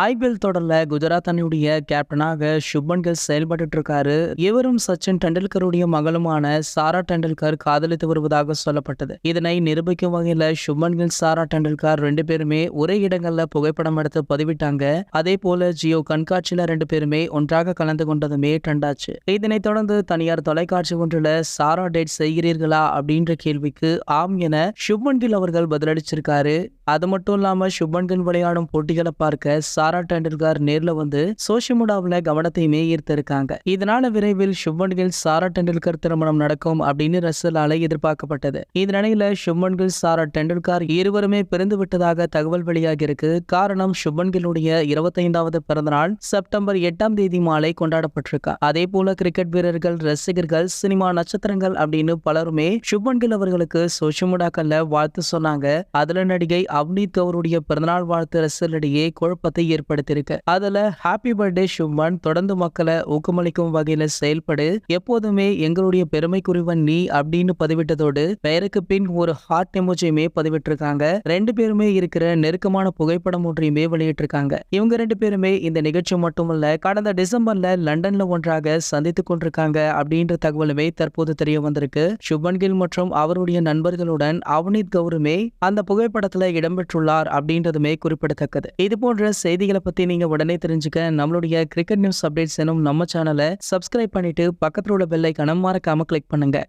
IPL தொடர்ல குஜராத் அணியுடைய கேப்டனாக சுப்மன் கில் செயல்பட்டு இருக்காரு. இவரும் சச்சின் டெண்டுல்கருடைய மகளுமான சாரா டெண்டுல்கர் காதலித்து வருவதாக சொல்லப்பட்டது. இதனை நிரூபிக்கும் வகையில சுப்மன் கில், சாரா டெண்டுல்கர் ரெண்டு பேருமே ஒரே இடங்கள்ல புகைப்படம் எடுத்து பதிவிட்டாங்க. அதே போல ஜியோ கண்காட்சியில ரெண்டு பேருமே ஒன்றாக கலந்து கொண்டதுமே ட்ரெண்டாச்சு. இதனைத் தொடர்ந்து தனியார் தொலைக்காட்சி ஒன்றுல சாரா டேட் செய்கிறீர்களா அப்படின்ற கேள்விக்கு ஆம் என சுப்மன் கில் அவர்கள் பதிலளிச்சிருக்காரு. அது மட்டும் இல்லாம சுப்மன் கில் விளையாடும் போட்டிகளை பார்க்க சாரா டெண்டுல்கர் நேர்ல வந்து சோஷியல் மீடியாவுல கவனத்தையுமே ஈர்த்திருக்காங்க. இதனால விரைவில் சுப்மன் கில், சாரா டெண்டுல்கர் திருமணம் நடக்கும் அப்படின்னு ரசிகர்களால எதிர்பார்க்கப்பட்டது. இந்த நிலையில சுப்மன் கில், சாரா டெண்டுல்கர் இருவருமே பிறந்து விட்டதாக தகவல் வெளியாகி இருக்கு. காரணம், சுப்மன் கில்லுடைய 25வது பிறந்தநாள் செப்டம்பர் 8ஆம் தேதி மாலை கொண்டாடப்பட்டிருக்கா. அதே போல கிரிக்கெட் வீரர்கள், ரசிகர்கள், சினிமா நட்சத்திரங்கள் அப்படின்னு பலருமே சுப்மன் கில் அவர்களுக்கு சோஷியல் மீடியாக்கள்ல வாழ்த்து சொன்னாங்க. அதுல நடிகை அவ்னீத் அவருடைய பிறந்தநாள் வாழ்த்து ரசிகர்களிடையே குழப்பத்தை ஏற்படுத்தியிருக்கு. அதுல ஹாப்பி பர்த்டே சுப்மன், தொடர்ந்து மக்களை ஊக்கமளிக்கும் வகையில செயல்படு, எப்போதுமே எங்களுடைய பெருமைக்குரியவன் நீ அப்படின்னு பதிவிட்டதோடு பெயருக்கு பின் ஒரு ஹார்ட் எமோஜியுமே பதிவிட்டிருக்காங்க. ரெண்டு பேருமே இருக்கிற நெருக்கமான புகைப்படம் ஒன்றையுமே வெளியிட்டிருக்காங்க. இவங்க ரெண்டு பேருமே இந்த நிகழ்ச்சி மட்டுமல்ல, கடந்த டிசம்பர்ல லண்டன்ல ஒன்றாக சந்தித்துக் கொண்டிருக்காங்க அப்படின்ற தகவலுமே தற்போது தெரிய வந்திருக்கு. சுப்மன் கில் மற்றும் அவருடைய நண்பர்களுடன் அவனீத் கவுருமே அந்த புகைப்படத்துல இடம்பெற்றுள்ளார் அப்படின்றதுமே குறிப்பிடத்தக்கது. இது போன்ற செய்திகளை பத்தி நீங்க உடனே தெரிஞ்சுக்க நம்மளுடைய கிரிக்கெட் நியூஸ் அப்டேட்ஸ் எனும் நம்ம சேனலை சப்ஸ்கிரைப் பண்ணிட்டு பக்கத்துல உள்ள பெல் ஐகானை மறக்காம கிளிக் பண்ணுங்க.